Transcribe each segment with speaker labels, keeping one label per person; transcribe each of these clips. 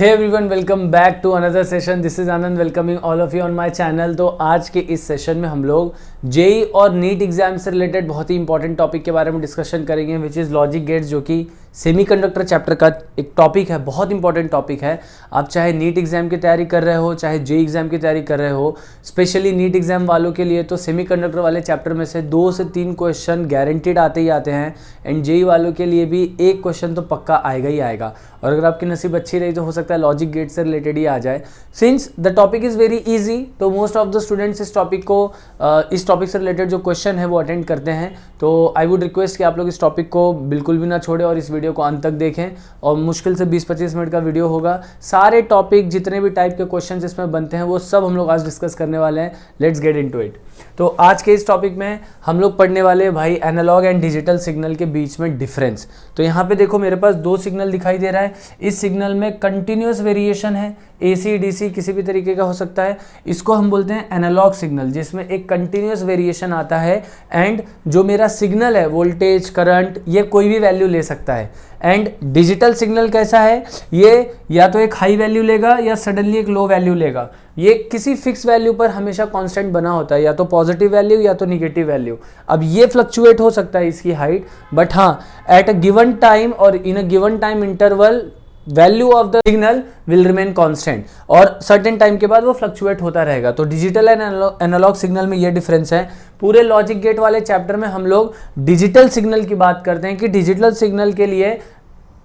Speaker 1: Hey everyone, welcome back to another session. This is Anand welcoming all of you on my channel. तो आज के इस session में हम लोग जेई और नीट एग्जाम से रिलेटेड बहुत ही इंपॉर्टेंट टॉपिक के बारे में डिस्कशन करेंगे, विच इज़ लॉजिक गेट्स, जो कि सेमीकंडक्टर चैप्टर का एक टॉपिक है, बहुत इंपॉर्टेंट टॉपिक है। आप चाहे नीट एग्जाम की तैयारी कर रहे हो, चाहे जेई एग्जाम की तैयारी कर रहे हो, स्पेशली नीट एग्जाम वालों के लिए तो सेमीकंडक्टर वाले चैप्टर में से 2 से 3 क्वेश्चन गारंटीड आते ही आते हैं। एंड जेई वालों के लिए भी एक क्वेश्चन तो पक्का आएगा ही आएगा, और अगर आपकी नसीब अच्छी रही तो हो सकता है लॉजिक गेट से रिलेटेड ही आ जाए। Since the topic is very easy, तो मोस्ट ऑफ द स्टूडेंट्स इस टॉपिक से रिलेटेड जो क्वेश्चन है वो अटेंड करते हैं। तो आई वुड रिक्वेस्ट कि आप लोग इस टॉपिक को बिल्कुल भी ना छोड़ें और इस वीडियो को अंत तक देखें। और मुश्किल से 20-25 मिनट का वीडियो होगा। सारे टॉपिक जितने भी टाइप के क्वेश्चन इसमें बनते हैं वो सब हम लोग आज डिस्कस करने वाले हैं। Let's get into it. तो आज के इस टॉपिक में हम लोग पढ़ने वाले हैं भाई एनालॉग एंड डिजिटल सिग्नल के बीच में डिफरेंस। तो यहाँ पे देखो मेरे पास 2 सिग्नल दिखाई दे रहा है। इस सिग्नल में कंटिन्यूअस वेरिएशन है, एसी डीसी किसी भी तरीके का हो सकता है। इसको हम बोलते हैं एनालॉग सिग्नल, जिसमें एक कंटिन्यूअस वेरिएशन आता है। एंड जो मेरा सिग्नल है, वोल्टेज, करंट, ये कोई भी वैल्यू ले सकता है। एंड डिजिटल सिग्नल कैसा है, ये या तो एक हाई वैल्यू लेगा या सडनली एक लो वैल्यू लेगा। ये किसी फिक्स वैल्यू पर हमेशा कांस्टेंट बना होता है, या तो पॉजिटिव वैल्यू या तो निगेटिव वैल्यू। अब ये फ्लक्चुएट हो सकता है इसकी हाइट, बट हाँ एट अ गिवन टाइम और in a given time interval value of the signal will remain constant, और सर्टेन टाइम के बाद वो फ्लक्चुएट होता रहेगा। तो डिजिटल एंड एनालॉग सिग्नल में ये डिफरेंस है। पूरे लॉजिक गेट वाले चैप्टर में हम लोग डिजिटल सिग्नल की बात करते हैं कि डिजिटल सिग्नल के लिए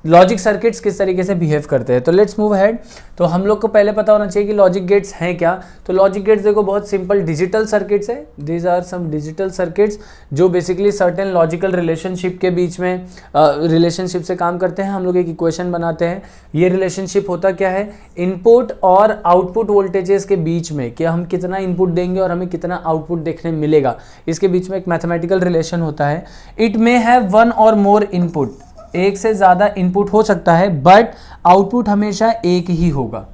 Speaker 1: लॉजिक सर्किट्स किस तरीके से बिहेव करते हैं। तो लेट्स मूव अहेड। तो हम लोग को पहले पता होना चाहिए कि लॉजिक गेट्स हैं क्या। तो लॉजिक गेट्स देखो बहुत सिंपल डिजिटल सर्किट्स है। These are some digital circuits जो बेसिकली सर्टेन लॉजिकल रिलेशनशिप के बीच में रिलेशनशिप से काम करते हैं। हम लोग एक इक्वेशन बनाते हैं। ये रिलेशनशिप होता क्या है, इनपुट और आउटपुट वोल्टेजेस के बीच में, कि हम कितना इनपुट देंगे और हमें कितना आउटपुट देखने मिलेगा, इसके बीच में एक मैथमेटिकल रिलेशन होता है। इट मे हैव 1 और मोर इनपुट, एक से ज्यादा इनपुट हो सकता है, बट आउटपुट हमेशा एक ही होगा।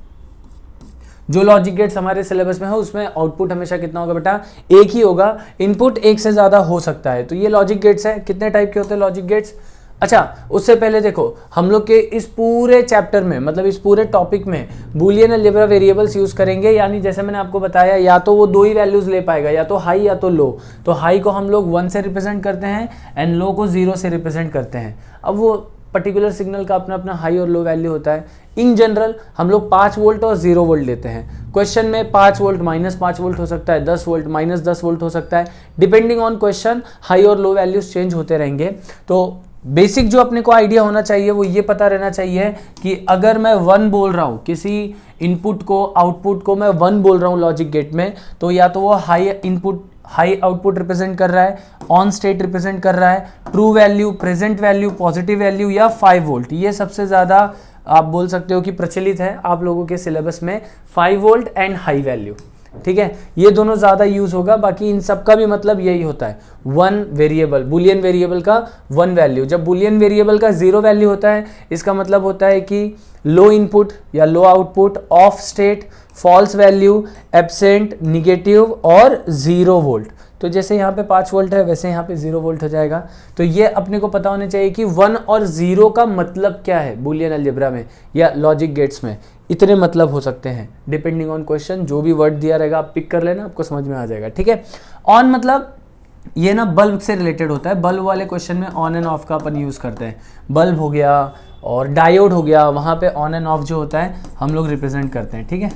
Speaker 1: जो लॉजिक गेट्स हमारे सिलेबस में है उसमें आउटपुट हमेशा कितना होगा बेटा, एक ही होगा। इनपुट एक से ज्यादा हो सकता है। तो ये लॉजिक गेट्स है। कितने टाइप के होते हैं लॉजिक गेट्स? अच्छा, उससे पहले देखो हम लोग के इस पूरे चैप्टर में, मतलब इस पूरे टॉपिक में बूलियन अलजेब्रा वेरिएबल्स यूज करेंगे। यानी जैसे मैंने आपको बताया, या तो वो 2 ही वैल्यूज ले पाएगा, या तो हाई या तो लो। तो हाई को हम लोग 1 से रिप्रेजेंट करते हैं एंड लो को 0 से रिप्रेजेंट करते हैं। अब वो पर्टिकुलर सिग्नल का अपना अपना हाई और लो वैल्यू होता है। इन जनरल हम लोग 5 वोल्ट और 0 वोल्ट लेते हैं। क्वेश्चन में 5 वोल्ट -5 वोल्ट हो सकता है, 10 वोल्ट -10 वोल्ट हो सकता है। डिपेंडिंग ऑन क्वेश्चन हाई और लो वैल्यूज चेंज होते रहेंगे। तो बेसिक जो अपने को आइडिया होना चाहिए वो ये पता रहना चाहिए कि अगर मैं 1 बोल रहा हूँ, किसी इनपुट को, आउटपुट को मैं 1 बोल रहा हूँ लॉजिक गेट में, तो या तो वो high input high output represent कर रहा है, ऑन स्टेट रिप्रेजेंट कर रहा है, true value, present value, positive value या 5 वोल्ट। ये सबसे ज़्यादा आप बोल सकते हो कि प्रचलित है आप लोगों के सिलेबस में, 5 वोल्ट एंड हाई वैल्यू। ठीक है, ये दोनों ज़्यादा यूज होगा। बाकी इन सब का भी मतलब यही होता है, 1 वेरिएबल, बुलियन वेरिएबल का 1 वैल्यू। जब बुलियन वेरिएबल का 0 वैल्यू होता है, इसका मतलब होता है कि लो इनपुट या low output, off state, false value, absent, negative और 0 वोल्ट। तो जैसे यहाँ पे 5 वोल्ट है, वैसे यहाँ पे 0 वोल्ट हो जाएगा। तो ये अपने को पता होना चाहिए कि 1 और 0 का मतलब क्या है बुलियन अलजेब्रा में या लॉजिक गेट्स में। इतने मतलब हो सकते हैं, डिपेंडिंग ऑन क्वेश्चन। जो भी वर्ड दिया रहेगा आप पिक कर लेना, आपको समझ में आ जाएगा। ठीक है, ऑन मतलब ये ना बल्ब से रिलेटेड होता है। बल्ब वाले क्वेश्चन में ऑन एंड ऑफ का अपन यूज़ करते हैं। बल्ब हो गया और डायोड हो गया, वहाँ पे ऑन एंड ऑफ जो होता है हम लोग रिप्रेजेंट करते हैं। ठीक है,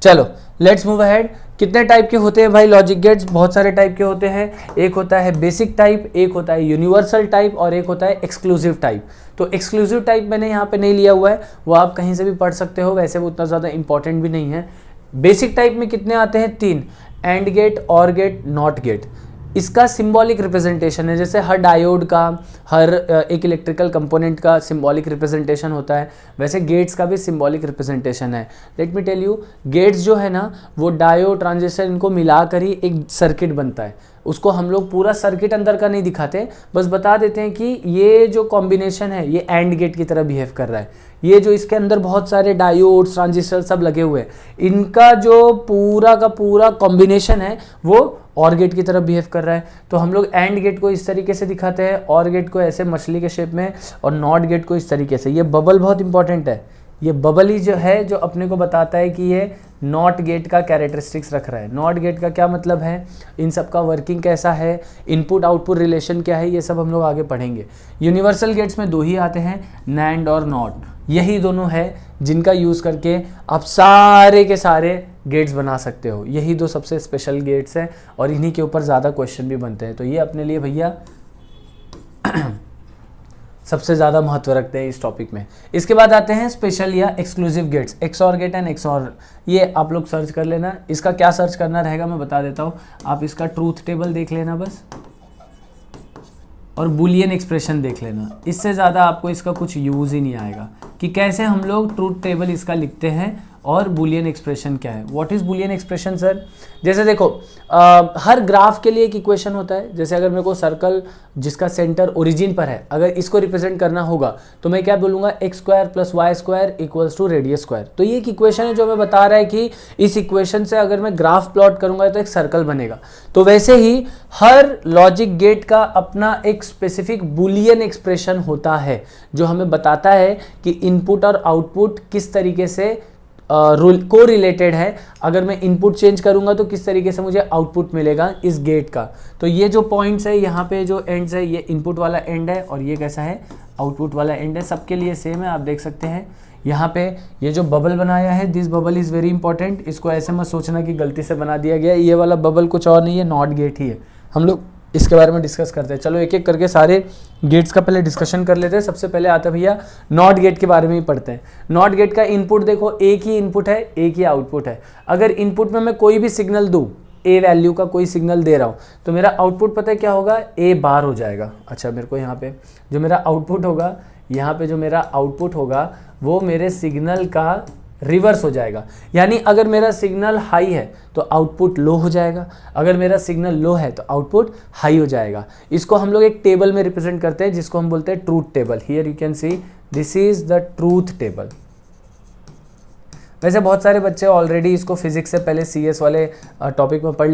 Speaker 1: चलो लेट्स मूव अहेड। कितने टाइप के होते हैं भाई लॉजिक गेट्स? बहुत सारे टाइप के होते हैं। एक होता है बेसिक टाइप, एक होता है यूनिवर्सल टाइप और एक होता है एक्सक्लूसिव टाइप। तो एक्सक्लूसिव टाइप मैंने यहाँ पे नहीं लिया हुआ है, वो आप कहीं से भी पढ़ सकते हो, वैसे वो उतना ज़्यादा इंपॉर्टेंट भी नहीं है। बेसिक टाइप में कितने आते हैं? 3, and gate, or gate, not gate. इसका सिंबॉलिक रिप्रेजेंटेशन है, जैसे हर डायोड का, हर एक इलेक्ट्रिकल कंपोनेंट का सिंबॉलिक रिप्रेजेंटेशन होता है, वैसे गेट्स का भी सिंबॉलिक रिप्रेजेंटेशन है। Let me tell you, gates जो है ना वो डायोड, ट्रांजिस्टर, इनको मिलाकर ही एक सर्किट बनता है। उसको हम लोग पूरा सर्किट अंदर का नहीं दिखाते, बस बता देते हैं कि ये जो कॉम्बिनेशन है ये एंड गेट की तरह बिहेव कर रहा है। ये जो इसके अंदर बहुत सारे डायोड्स, ट्रांजिस्टर सब लगे हुए हैं, इनका जो पूरा का पूरा कॉम्बिनेशन है वो और गेट की तरह बिहेव कर रहा है। तो हम लोग एंड गेट को इस तरीके से दिखाते हैं, और गेट को ऐसे मछली के शेप में, और नॉट गेट को इस तरीके से। ये बबल बहुत इंपॉर्टेंट है, ये बबल ही जो है जो अपने को बताता है कि ये नॉट गेट का कैरेक्टरिस्टिक्स रख रहा है। नॉट गेट का क्या मतलब है, इन सब का वर्किंग कैसा है, इनपुट आउटपुट रिलेशन क्या है, ये सब हम लोग आगे पढ़ेंगे। यूनिवर्सल गेट्स में दो ही आते हैं, नैंड और नॉट, यही दोनों है जिनका यूज़ करके आप सारे के सारे गेट्स बना सकते हो। यही दो सबसे स्पेशल गेट्स हैं और इन्हीं के ऊपर ज़्यादा क्वेश्चन भी बनते हैं, तो ये अपने लिए भैया सबसे ज़्यादा महत्व रखते हैं इस टॉपिक में। इसके बाद आते हैं स्पेशल या exclusive gates, XOR gate and XOR. ये आप लोग सर्च कर लेना, इसका क्या सर्च करना रहेगा मैं बता देता हूँ। आप इसका ट्रूथ टेबल देख लेना बस, और बुलियन एक्सप्रेशन देख लेना। इससे ज़्यादा आपको इसका कुछ यूज़ ही नहीं आएगा कि कैसे हम लोग ट्रूथ टेबल इसका लिखते हैं और बुलियन एक्सप्रेशन क्या है। What is Boolean expression sir? जैसे देखो हर ग्राफ के लिए एक इक्वेशन होता है। जैसे अगर मेरे को सर्कल जिसका सेंटर ओरिजिन पर है, अगर इसको रिप्रेजेंट करना होगा तो मैं क्या बोलूँगा, x square plus y square equals to radius square. तो ये एक इक्वेशन है जो हमें बता रहा है कि इस इक्वेशन से अगर मैं ग्राफ प्लॉट करूँगा तो एक सर्कल बनेगा। तो वैसे ही हर लॉजिक गेट का अपना एक स्पेसिफिक बुलियन एक्सप्रेशन होता है जो हमें बताता है कि इनपुट और आउटपुट किस तरीके से को रिलेटेड है। अगर मैं इनपुट चेंज करूंगा तो किस तरीके से मुझे आउटपुट मिलेगा इस गेट का। तो ये जो पॉइंट्स है यहाँ पे जो एंड्स है, ये इनपुट वाला एंड है और ये कैसा है, आउटपुट वाला एंड है। सबके लिए सेम है, आप देख सकते हैं यहाँ पे ये जो बबल बनाया है, this bubble is very important. इसको ऐसे मत सोचना कि गलती से बना दिया गया, ये वाला बबल कुछ और नहीं है, नॉट गेट ही है। हम लोग इसके बारे में डिस्कस करते हैं। चलो एक एक करके सारे गेट्स का पहले डिस्कशन कर लेते हैं। सबसे पहले आता है भैया नॉट गेट के बारे में ही पढ़ते हैं। नॉट गेट का इनपुट देखो, एक ही इनपुट है, एक ही आउटपुट है। अगर इनपुट में मैं कोई भी सिग्नल दूँ, ए वैल्यू का कोई सिग्नल दे रहा हूँ, तो मेरा आउटपुट पता है क्या होगा, ए बार हो जाएगा। अच्छा, मेरे को यहाँ पे जो मेरा आउटपुट होगा, यहाँ पे जो मेरा आउटपुट होगा वो मेरे सिग्नल का रिवर्स हो जाएगा। यानी अगर मेरा सिग्नल हाई है तो आउटपुट लो हो जाएगा, अगर मेरा सिग्नल लो है तो आउटपुट हाई हो जाएगा। इसको हम लोग एक टेबल में रिप्रेजेंट करते हैं जिसको हम बोलते हैं truth table. Here you can see this is the truth table. वैसे बहुत सारे बच्चे ऑलरेडी इसको फिजिक्स से पहले सीएस वाले टॉपिक में पढ़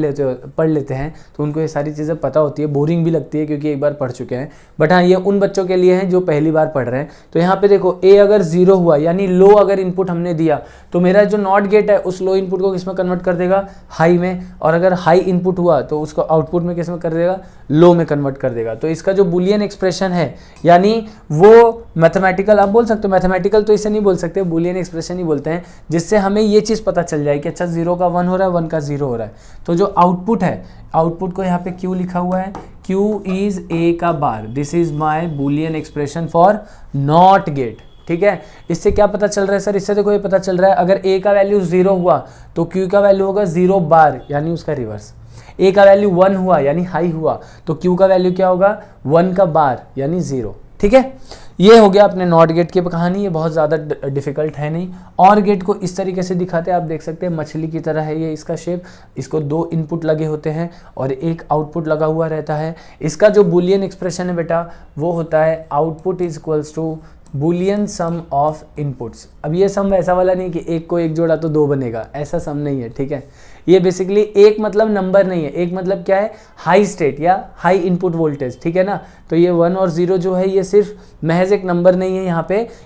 Speaker 1: लेते हैं, तो उनको ये सारी चीज़ें पता होती है। बोरिंग भी लगती है क्योंकि एक बार पढ़ चुके हैं, बट हाँ ये उन बच्चों के लिए हैं जो पहली बार पढ़ रहे हैं। तो यहाँ पे देखो, ए अगर 0 हुआ यानी लो अगर इनपुट हमने दिया तो मेरा जो नॉट गेट है उस लो इनपुट को किस में कन्वर्ट कर देगा, हाई में। और अगर हाई इनपुट हुआ तो उसको आउटपुट में किस में कर देगा, लो में कन्वर्ट कर देगा। तो इसका जो बुलियन एक्सप्रेशन है, यानी वो मैथमेटिकल, आप बोल सकते हो मैथमेटिकल तो इसे नहीं बोल सकते, बुलियन एक्सप्रेशन ही बोलते हैं, जिससे हमें ये चीज़ पता चल जाए कि अच्छा 0 का 1 हो रहा है, 1 का 0 हो रहा है। तो जो आउटपुट है, आउटपुट को यहाँ पे Q लिखा हुआ है, Q इज A का bar. This is my boolean expression for not gate. ठीक है, इससे क्या पता चल रहा है सर? इससे देखो ये पता चल रहा है अगर A का वैल्यू 0 हुआ तो Q का वैल्यू होगा 0 बार, यानी उसका रिवर्स। A का वैल्यू 1 हुआ यानी हाई हुआ तो Q का वैल्यू क्या होगा, 1 का बार यानी 0। ठीक है, ये हो गया अपने नॉट गेट की कहानी। ये बहुत ज़्यादा डिफिकल्ट है नहीं। और गेट को इस तरीके से दिखाते हैं, आप देख सकते हैं मछली की तरह है ये इसका शेप। इसको 2 इनपुट लगे होते हैं और एक आउटपुट लगा हुआ रहता है। इसका जो बुलियन एक्सप्रेशन है बेटा वो होता है output is equals to boolean sum of inputs. अब ये सम वैसा वाला नहीं कि एक को एक जोड़ा तो 2 बनेगा, ऐसा सम नहीं है। ठीक है, ये बेसिकली एक मतलब नंबर नहीं है, एक मतलब क्या है, हाई स्टेट या हाई इनपुट वोल्टेज। ठीक है ना, तो ये 1 और 0 जो है ये सिर्फ महज एक नंबर नहीं है।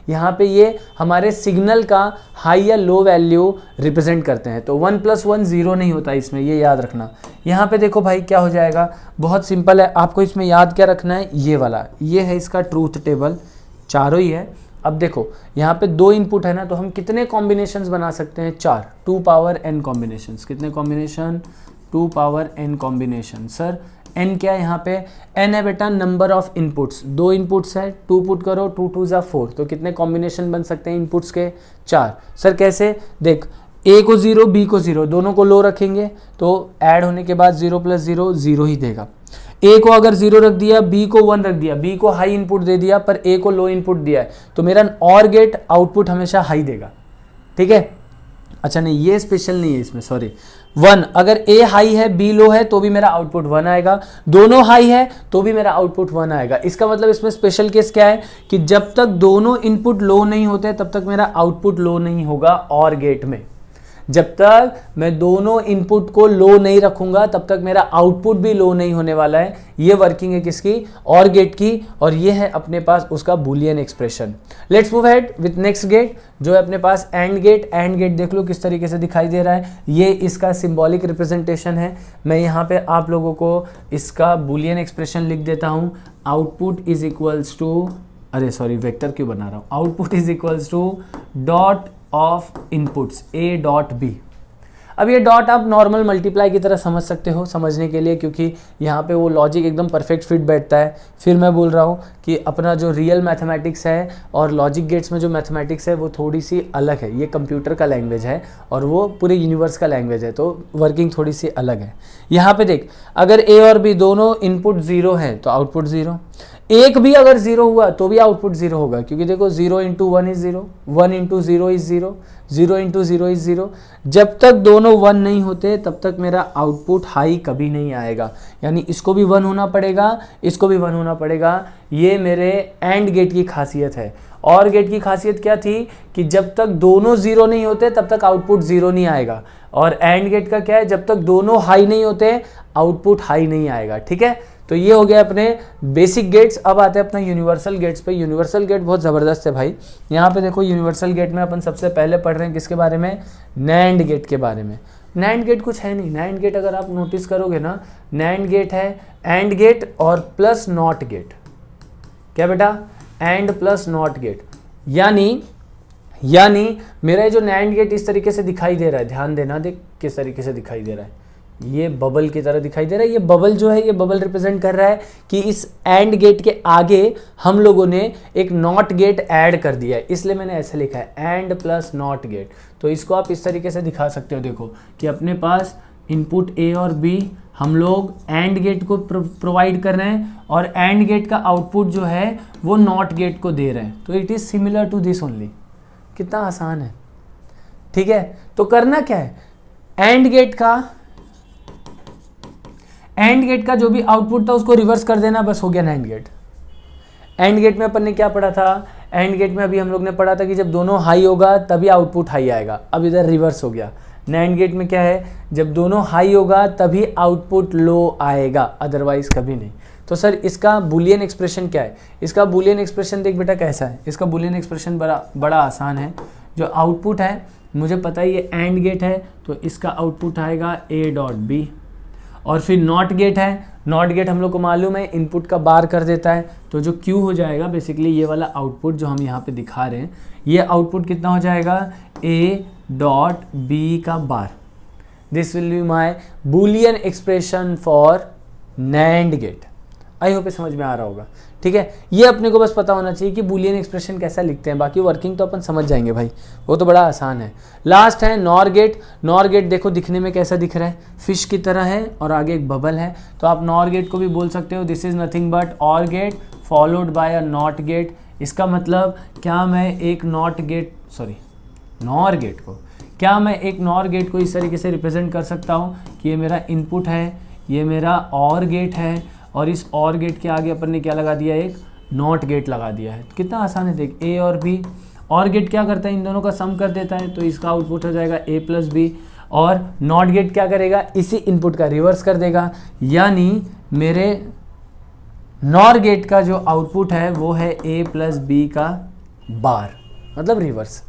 Speaker 1: यहाँ पे ये हमारे सिग्नल का हाई या लो वैल्यू रिप्रेजेंट करते हैं। तो 1 + 1 0 नहीं होता इसमें, ये याद रखना। यहाँ पे देखो भाई क्या हो जाएगा, बहुत सिंपल है। आपको इसमें याद क्या रखना है, ये वाला, ये है इसका ट्रूथ टेबल, चारों ही है। अब देखो यहाँ पे 2 इनपुट है ना, तो हम कितने कॉम्बिनेशंस बना सकते हैं, 4, 2 पावर n कॉम्बिनेशंस। कितने combination, 2 power n combination. Sir n क्या है यहाँ पे, n है बेटा नंबर ऑफ इनपुट्स। 2 इनपुट्स है, 2 पुट करो, 2 2 ज़ा 4, तो कितने कॉम्बिनेशन बन सकते हैं इनपुट्स के, 4। सर कैसे, देख a को 0 b को 0, दोनों को लो रखेंगे तो ऐड होने के बाद 0 + 0 0 ही देगा। a को अगर 0 रख दिया, b को 1 रख दिया, b को हाई इनपुट दे दिया पर a को लो इनपुट दिया है, तो मेरा और गेट आउटपुट हमेशा हाई देगा। ठीक है, अच्छा नहीं ये स्पेशल नहीं है इसमें, सॉरी। 1 अगर a हाई है b लो है तो भी मेरा आउटपुट 1 आएगा, दोनों हाई है तो भी मेरा आउटपुट 1 आएगा। इसका मतलब इसमें स्पेशल केस क्या है कि जब तक दोनों इनपुट लो नहीं होते तब तक मेरा आउटपुट लो नहीं होगा और गेट में। जब तक मैं दोनों इनपुट को लो नहीं रखूंगा तब तक मेरा आउटपुट भी लो नहीं होने वाला है। ये वर्किंग है किसकी, और गेट की, और ये है अपने पास उसका boolean expression. Let's move ahead with next gate जो है अपने पास एंड गेट। एंड गेट देख लो किस तरीके से दिखाई दे रहा है, ये इसका सिंबॉलिक रिप्रेजेंटेशन है। मैं यहाँ पे आप लोगों को इसका बूलियन एक्सप्रेशन लिख देता हूँ, आउटपुट इज इक्वल्स टू, अरे सॉरी वेक्टर क्यों बना रहा हूँ, output is equals to dot of inputs A dot B. अब ये डॉट आप नॉर्मल मल्टीप्लाई की तरह समझ सकते हो समझने के लिए, क्योंकि यहाँ पे वो लॉजिक एकदम परफेक्ट फिट बैठता है। फिर मैं बोल रहा हूँ कि अपना जो रियल मैथमेटिक्स है और लॉजिक गेट्स में जो मैथमेटिक्स है वो थोड़ी सी अलग है। ये कंप्यूटर का लैंग्वेज है और वो पूरे यूनिवर्स का लैंग्वेज है, तो वर्किंग थोड़ी सी अलग है। यहाँ पे देख, अगर ए और बी दोनों इनपुट ज़ीरो है तो आउटपुट ज़ीरो, एक भी अगर जीरो हुआ तो भी आउटपुट जीरो होगा, क्योंकि देखो 0 into 1 is 0, 1 into 0 is 0, 0 into 0 is 0। जब तक दोनों 1 नहीं होते तब तक मेरा आउटपुट हाई कभी नहीं आएगा, यानी इसको भी 1 होना पड़ेगा, इसको भी 1 होना पड़ेगा। ये मेरे एंड गेट की खासियत है। और गेट की खासियत क्या थी कि जब तक दोनों जीरो नहीं होते तब तक आउटपुट जीरो नहीं आएगा, और एंड गेट का क्या है, जब तक दोनों हाई नहीं होते आउटपुट हाई नहीं आएगा। ठीक है, तो ये हो गया अपने बेसिक गेट्स। अब आते हैं अपना यूनिवर्सल गेट्स पे। यूनिवर्सल गेट बहुत ज़बरदस्त है भाई। यहाँ पे देखो यूनिवर्सल गेट में अपन सबसे पहले पढ़ रहे हैं किसके बारे में, नैंड गेट के बारे में। नैंड गेट कुछ है नहीं, नैंड गेट अगर आप नोटिस करोगे ना, नैंड गेट है एंड गेट और प्लस नॉट गेट। क्या बेटा, एंड प्लस नॉट गेट, यानी मेरा ये जो नैंड गेट इस तरीके से दिखाई दे रहा है, ध्यान देना, देख किस तरीके से दिखाई दे रहा है, ये बबल की तरह दिखाई दे रहा है। ये बबल जो है, ये बबल रिप्रेजेंट कर रहा है कि इस एंड गेट के आगे हम लोगों ने एक नॉट गेट ऐड कर दिया है, इसलिए मैंने ऐसे लिखा है एंड प्लस नॉट गेट। तो इसको आप इस तरीके से दिखा सकते हो, देखो कि अपने पास इनपुट ए और बी हम लोग एंड गेट को प्रोवाइड कर रहे हैं और एंड गेट का आउटपुट जो है वो नॉट गेट को दे रहे हैं। तो it is similar to this only. कितना आसान है, ठीक है। तो करना क्या है, एंड गेट का जो भी आउटपुट था उसको रिवर्स कर देना, बस हो गया नैंड गेट। एंड गेट में अपन ने क्या पढ़ा था, एंड गेट में अभी हम लोग ने पढ़ा था कि जब दोनों हाई होगा तभी आउटपुट हाई आएगा। अब इधर रिवर्स हो गया। नैंड गेट में क्या है, जब दोनों हाई होगा तभी आउटपुट लो आएगा, अदरवाइज कभी नहीं। तो सर इसका बूलियन एक्सप्रेशन क्या है, इसका बूलियन एक्सप्रेशन देख बेटा कैसा है। इसका बूलियन एक्सप्रेशन बड़ा आसान है। जो आउटपुट है, मुझे पता है ये एंड गेट है तो इसका आउटपुट आएगा ए डॉट बी। और फिर नॉट गेट है, नॉट गेट हम लोग को मालूम है इनपुट का बार कर देता है, तो जो क्यू हो जाएगा बेसिकली ये वाला आउटपुट जो हम यहाँ पे दिखा रहे हैं, ये आउटपुट कितना हो जाएगा, ए डॉट बी का bar. This will be my boolean expression for NAND gate. I hope समझ में आ रहा होगा, ठीक है। ये अपने को बस पता होना चाहिए कि बूलियन एक्सप्रेशन कैसा लिखते हैं, बाकी वर्किंग तो अपन समझ जाएंगे भाई, वो तो बड़ा आसान है। लास्ट है नॉर गेट। नॉर गेट देखो दिखने में कैसा दिख रहा है, फिश की तरह है और आगे एक बबल है, तो आप नॉर गेट को भी बोल सकते हो this is nothing but or gate followed by a not gate. इसका मतलब क्या मैं एक नॉर गेट को इस तरीके से रिप्रेजेंट कर सकता हूँ कि ये मेरा इनपुट है, ये मेरा और गेट है, और इस और गेट के आगे अपन ने क्या लगा दिया, एक नॉट गेट लगा दिया है। कितना आसान है देख, ए और बी। और गेट क्या करता है, इन दोनों का सम कर देता है, तो इसका आउटपुट हो जाएगा ए प्लस बी। और नॉट गेट क्या करेगा, इसी इनपुट का रिवर्स कर देगा, यानी मेरे नॉर गेट का जो आउटपुट है वो है ए प्लस बी का बार, मतलब रिवर्स,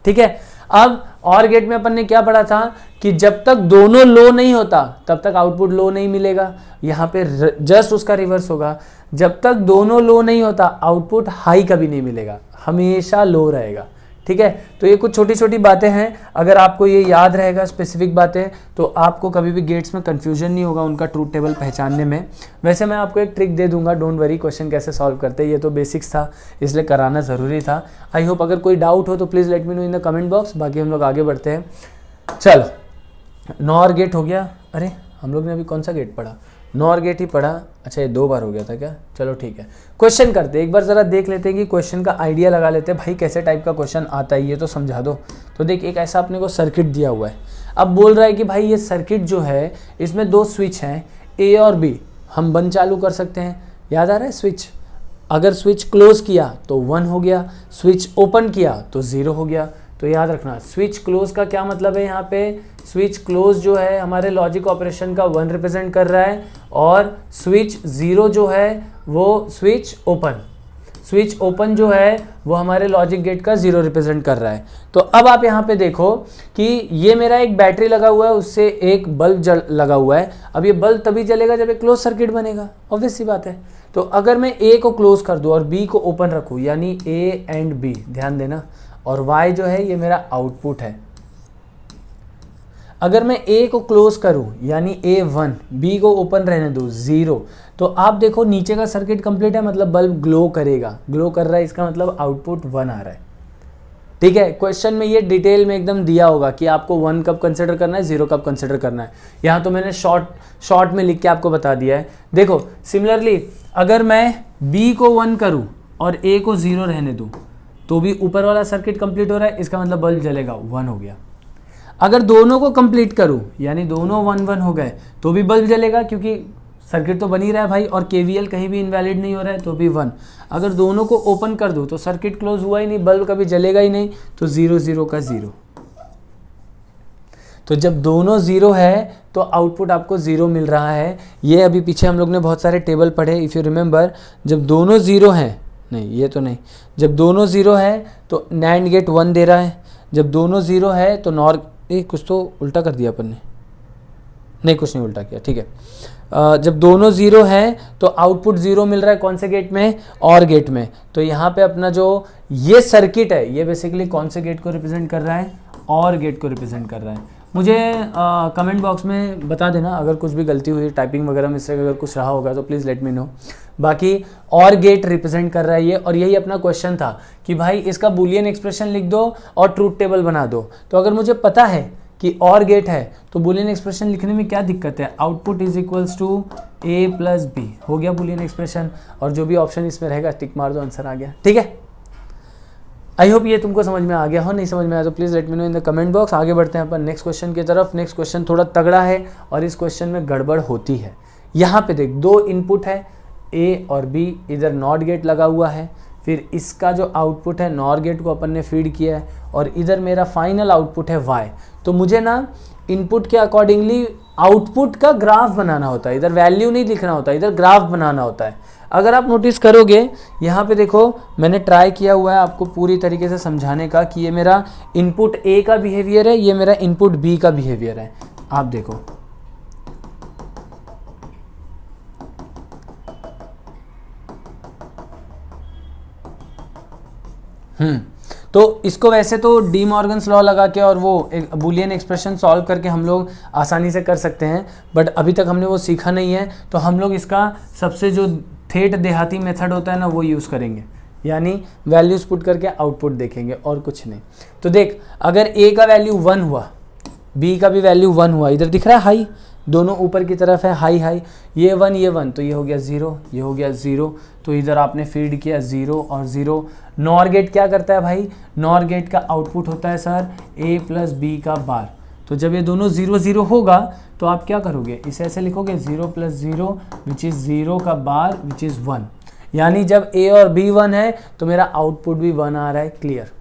Speaker 1: ठीक है। अब और गेट में अपन ने क्या पढ़ा था कि जब तक दोनों लो नहीं होता तब तक आउटपुट लो नहीं मिलेगा, यहाँ पे जस्ट उसका रिवर्स होगा। जब तक दोनों लो नहीं होता आउटपुट हाई कभी नहीं मिलेगा, हमेशा लो रहेगा, ठीक है। तो ये कुछ छोटी छोटी बातें हैं, अगर आपको ये याद रहेगा स्पेसिफिक बातें, तो आपको कभी भी गेट्स में कंफ्यूजन नहीं होगा उनका ट्रूथ टेबल पहचानने में। वैसे मैं आपको एक ट्रिक दे दूंगा, डोंट वरी, क्वेश्चन कैसे सॉल्व करते हैं, ये तो बेसिक्स था इसलिए कराना ज़रूरी था। आई होप अगर कोई डाउट हो तो please let me know in the comment box, बाकी हम लोग आगे बढ़ते हैं। चलो, नॉर गेट हो गया। अरे हम लोग ने अभी कौन सा गेट पढ़ा, नॉर गेट ही पढ़ा, अच्छा ये 2 बार हो गया था क्या, चलो ठीक है। क्वेश्चन करते हैं, एक बार ज़रा देख लेते हैं कि क्वेश्चन का आइडिया लगा लेते हैं भाई, कैसे टाइप का क्वेश्चन आता है ये तो समझा दो। तो देख, एक ऐसा अपने को सर्किट दिया हुआ है, अब बोल रहा है कि भाई ये सर्किट जो है इसमें 2 स्विच हैं, ए और बी, हम बंद चालू कर सकते हैं, याद आ रहा है स्विच, अगर स्विच क्लोज किया तो 1 हो गया, स्विच ओपन किया तो 0 हो गया। तो तो याद रखना स्विच क्लोज का क्या मतलब है, यहाँ पे स्विच क्लोज जो है हमारे लॉजिक ऑपरेशन का 1 रिप्रेजेंट कर रहा है, और स्विच 0 जो है वो स्विच ओपन जो है वो हमारे लॉजिक गेट का 0 रिप्रेजेंट कर रहा है। तो अब आप यहाँ पे देखो कि ये मेरा एक बैटरी लगा हुआ है, उससे एक बल्ब लगा हुआ है। अब ये बल्ब तभी जलेगा जब एक क्लोज सर्किट बनेगा, ऑब्वियस सी बात है। तो अगर मैं ए को क्लोज कर दूं और बी को ओपन रखूं, यानी ए एंड बी, ध्यान देना, और वाई जो है ये मेरा आउटपुट है। अगर मैं ए को क्लोज करूं यानी A1, बी को ओपन रहने दूं 0, तो आप देखो नीचे का सर्किट कंप्लीट है, मतलब बल्ब ग्लो करेगा, ग्लो कर रहा है, इसका मतलब आउटपुट 1 आ रहा है। ठीक है, क्वेश्चन में ये डिटेल में एकदम दिया होगा कि आपको 1 कब कंसिडर करना है, 0 कब कंसिडर करना है। यहाँ तो मैंने शॉर्ट में लिख के आपको बता दिया है। देखो सिमिलरली अगर मैं बी को 1 करूँ और ए को 0 रहने दूँ, तो भी ऊपर वाला सर्किट कंप्लीट हो रहा है, इसका मतलब बल्ब जलेगा, 1 हो गया। अगर दोनों को कंप्लीट करूं यानी दोनों 1-1 हो गए, तो भी बल्ब जलेगा, क्योंकि सर्किट तो बन ही रहा है भाई, और केवीएल कहीं भी इनवैलिड नहीं हो रहा है, तो भी 1। अगर दोनों को ओपन कर दूं तो सर्किट क्लोज हुआ ही नहीं, बल्ब कभी जलेगा ही नहीं, तो 0 0 का 0। तो जब दोनों 0 है तो आउटपुट आपको 0 मिल रहा है। ये अभी पीछे हम लोग ने बहुत सारे टेबल पढ़े, इफ़ यू रिमेंबर, जब दोनों 0 हैं, नहीं ये तो नहीं, जब दोनों 0 है तो नैंड गेट 1 दे रहा है, जब दोनों 0 है तो नॉर कुछ तो उल्टा कर दिया अपन ने, नहीं कुछ नहीं उल्टा किया, ठीक है। जब दोनों 0 है तो आउटपुट 0 मिल रहा है, कौन से गेट में, और गेट में। तो यहाँ पे अपना जो ये सर्किट है ये बेसिकली कौन से गेट को रिप्रेजेंट कर रहा है, और गेट को रिप्रेजेंट कर रहा है। मुझे कमेंट बॉक्स में बता देना अगर कुछ भी गलती हुई, टाइपिंग वगैरह में से अगर कुछ रहा होगा तो प्लीज़ लेट मी नो। बाकी और गेट रिप्रेजेंट कर रहा है ये, और यही अपना क्वेश्चन था कि भाई इसका बूलियन एक्सप्रेशन लिख दो और ट्रूथ टेबल बना दो। तो अगर मुझे पता है कि और गेट है तो बूलियन एक्सप्रेशन लिखने में क्या दिक्कत है, output is equals to A + B, हो गया बूलियन एक्सप्रेशन, और जो भी ऑप्शन इसमें रहेगा टिक मार दो, आंसर आ गया। ठीक है, आई होप ये तुमको समझ में आ गया हो, नहीं समझ में आया तो please let me know in the comment box. आगे बढ़ते हैं अपन नेक्स्ट क्वेश्चन की तरफ। नेक्स्ट क्वेश्चन थोड़ा तगड़ा है और इस क्वेश्चन में गड़बड़ होती है। यहाँ पे देख, 2 इनपुट है A और B, इधर नॉट गेट लगा हुआ है, फिर इसका जो आउटपुट है नॉर गेट को अपन ने फीड किया है, और इधर मेरा फाइनल आउटपुट है Y। तो मुझे ना इनपुट के अकॉर्डिंगली आउटपुट का ग्राफ बनाना होता है, इधर वैल्यू नहीं लिखना होता, इधर ग्राफ बनाना होता है। अगर आप नोटिस करोगे यहाँ पे देखो, मैंने ट्राई किया हुआ है आपको पूरी तरीके से समझाने का कि ये मेरा इनपुट A का बिहेवियर है, ये मेरा इनपुट B का बिहेवियर है। आप देखो तो इसको वैसे तो डी मॉर्गन्स लॉ लगा के और वो एक बूलियन एक्सप्रेशन सॉल्व करके हम लोग आसानी से कर सकते हैं, बट अभी तक हमने वो सीखा नहीं है। तो हम लोग इसका सबसे जो ठेठ देहाती मेथड होता है ना, वो यूज़ करेंगे, यानी वैल्यूज़ पुट करके आउटपुट देखेंगे और कुछ नहीं। तो देख, अगर A का वैल्यू 1 हुआ, B का भी वैल्यू 1 हुआ, इधर दिख रहा है हाई, दोनों ऊपर की तरफ है हाई हाई, ये 1 तो ये हो गया 0, ये हो गया 0, तो इधर आपने फीड किया 0 और 0। नॉर गेट क्या करता है भाई, नॉर गेट का आउटपुट होता है सर A + B का बार। तो जब ये दोनों 0 0 होगा तो आप क्या करोगे, इसे ऐसे लिखोगे 0 + 0 विच इज़ 0 का बार विच इज़ 1, यानी जब A और B 1 है तो मेरा आउटपुट भी 1 आ रहा है। क्लियर,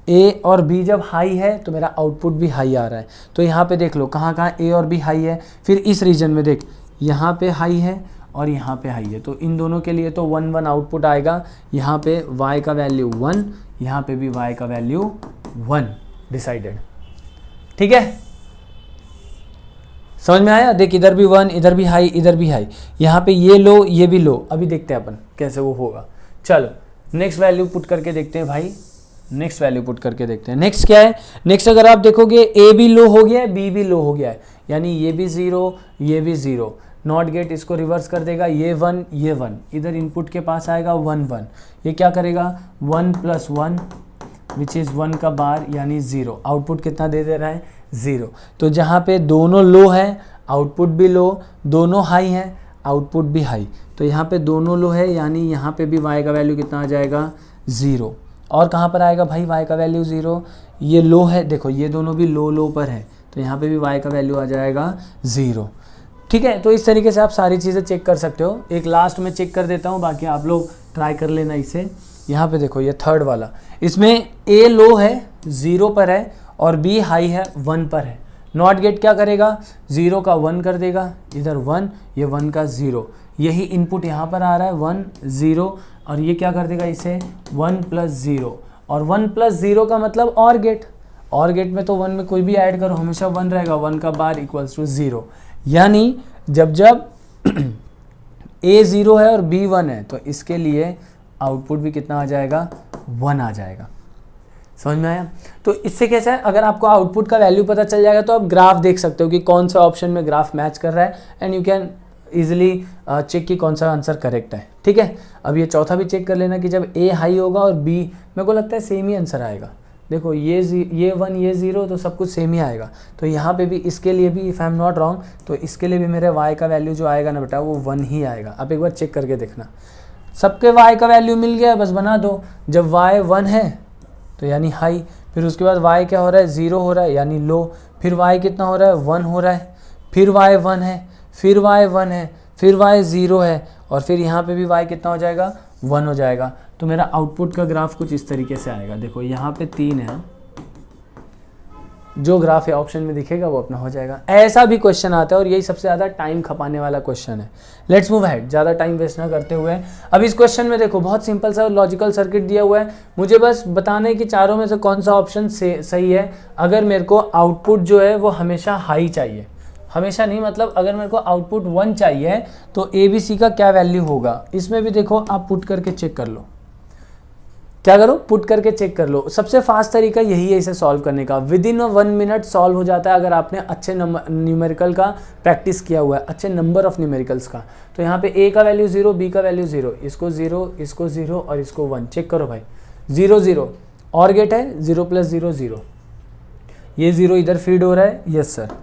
Speaker 1: A और B जब हाई है तो मेरा आउटपुट भी हाई आ रहा है। तो यहाँ पे देख लो कहाँ कहाँ A और B हाई है, फिर इस रीजन में देख, यहाँ पे हाई है और यहाँ पे हाई है, तो इन दोनों के लिए तो 1 1 आउटपुट आएगा। यहाँ पे Y का वैल्यू 1, यहाँ पे भी Y का वैल्यू 1 डिसाइडेड। ठीक है, समझ में आया। देख, इधर भी 1, इधर भी हाई, इधर भी हाई, यहाँ पे ये लो ये भी लो। अभी देखते हैं अपन कैसे वो होगा। चलो नेक्स्ट वैल्यू पुट करके देखते हैं भाई, नेक्स्ट वैल्यू पुट करके देखते हैं। नेक्स्ट क्या है, नेक्स्ट अगर आप देखोगे A भी लो हो गया है, B भी लो हो गया है, यानी ये भी 0 ये भी 0। नॉट गेट इसको रिवर्स कर देगा, ये 1 ये 1, इधर इनपुट के पास आएगा 1 1, ये क्या करेगा 1 + 1 विच इज़ 1 का बार यानी 0। आउटपुट कितना दे रहा है 0। तो जहाँ पे दोनों लो है आउटपुट भी लो, दोनों हाई हैं आउटपुट भी हाई, तो यहाँ पे दोनों लो है, यानी यहाँ पे भी Y का वैल्यू कितना आ जाएगा 0। और कहाँ पर आएगा भाई Y का वैल्यू 0, ये लो है, देखो ये दोनों भी लो पर है, तो यहाँ पे भी Y का वैल्यू आ जाएगा 0। ठीक है, तो इस तरीके से आप सारी चीज़ें चेक कर सकते हो। एक लास्ट में चेक कर देता हूँ, बाकी आप लोग ट्राई कर लेना इसे। यहाँ पे देखो ये थर्ड वाला, इसमें ए लो है 0 पर है और बी हाई है 1 पर है। नॉट गेट क्या करेगा, 0 का 1 कर देगा, इधर 1, ये 1 का 0, यही इनपुट यहाँ पर आ रहा है 1 0, और ये क्या कर देगा इसे 1 + 0, और 1 + 0 का मतलब और गेट, और गेट में तो 1 में कोई भी ऐड करो हमेशा 1 रहेगा, 1 का बार इक्वल्स टू 0। यानी जब जब A 0 है और B 1 है तो इसके लिए आउटपुट भी कितना आ जाएगा, 1 आ जाएगा। समझ में आया? तो इससे कैसा है, अगर आपको आउटपुट का वैल्यू पता चल जाएगा तो आप ग्राफ देख सकते हो कि कौन सा ऑप्शन में ग्राफ मैच कर रहा है, and you can easily check कि कौन सा आंसर करेक्ट है। ठीक है, अब ये चौथा भी चेक कर लेना कि जब A हाई होगा और B, मेरे को लगता है सेम ही आंसर आएगा। देखो ये 1 ये 0 तो सब कुछ सेम ही आएगा। तो यहाँ पे भी इसके लिए भी if I am not wrong तो इसके लिए भी मेरे y का वैल्यू जो आएगा ना बेटा वो 1 ही आएगा। आप एक बार चेक करके देखना, सबके y का वैल्यू मिल गया, बस बना दो। जब y 1 है तो यानी हाई, फिर उसके बाद y क्या हो रहा है, 0 हो रहा है यानी लो, फिर y कितना हो रहा है, 1 हो रहा है, फिर y 1 है, फिर y 1 है, फिर y 0 है, और फिर यहाँ पे भी y कितना हो जाएगा, 1 हो जाएगा। तो मेरा आउटपुट का ग्राफ कुछ इस तरीके से आएगा। देखो यहाँ पे 3 है, जो ग्राफ है ऑप्शन में दिखेगा वो अपना हो जाएगा। ऐसा भी क्वेश्चन आता है और यही सबसे ज़्यादा टाइम खपाने वाला क्वेश्चन है। लेट्स मूव अहेड, ज़्यादा टाइम वेस्ट ना करते हुए। अब इस क्वेश्चन में देखो बहुत सिंपल सा लॉजिकल सर्किट दिया हुआ है, मुझे बस बताना है कि चारों में से कौन सा ऑप्शन सही है। अगर मेरे को आउटपुट जो है वो हमेशा हाई चाहिए, हमेशा नहीं मतलब अगर मेरे को आउटपुट 1 चाहिए तो ABC का क्या वैल्यू होगा, इसमें भी देखो आप पुट करके चेक कर लो। क्या करो, पुट करके चेक कर लो। सबसे फास्ट तरीका यही है इसे सॉल्व करने का, विद इन 1 मिनट सॉल्व हो जाता है अगर आपने अच्छे न्यूमेरिकल का प्रैक्टिस किया हुआ है, अच्छे नंबर ऑफ न्यूमेरिकल्स का। तो यहाँ पे A का वैल्यू 0, B का वैल्यू 0, इसको 0, इसको 0 और इसको 1। चेक करो भाई, 0 0 और गेट है 0 + 0 0, ये 0 इधर फीड हो रहा है, यस सर।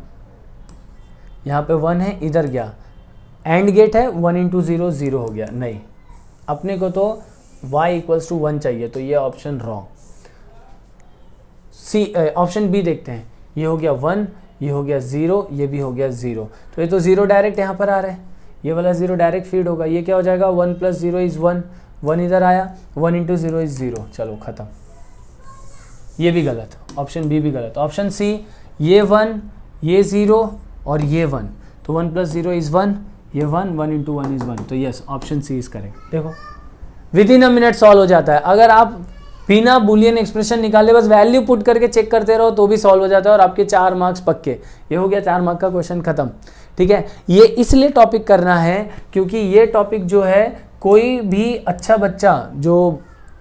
Speaker 1: यहाँ पे 1 है, इधर गया, एंड गेट है 1 × 0 0 हो गया। नहीं, अपने को तो y = 1 चाहिए, तो ये option wrong. C option B देखते हैं, ये हो गया 1, ये हो गया 0, ये भी हो गया 0, तो ये तो 0 डायरेक्ट यहाँ पर आ रहा है, ये वाला 0 डायरेक्ट फीड होगा। ये क्या हो जाएगा, 1 + 0 = 1, 1 इधर आया, 1 × 0 = 0, चलो खत्म। ये भी गलत, ऑप्शन बी भी गलत। ऑप्शन सी, ये 1, ये 0 और ये 1, तो 1 + 0 = 1, ये 1, 1 × 1 = 1, तो yes option C is correct. देखो within a minute solve हो जाता है। अगर आप बिना बूलियन एक्सप्रेशन निकाले बस वैल्यू पुट करके चेक करते रहो तो भी सॉल्व हो जाता है और आपके 4 मार्क्स पक्के। ये हो गया 4 मार्क का क्वेश्चन खत्म। ठीक है, ये इसलिए टॉपिक करना है क्योंकि ये टॉपिक जो है कोई भी अच्छा बच्चा जो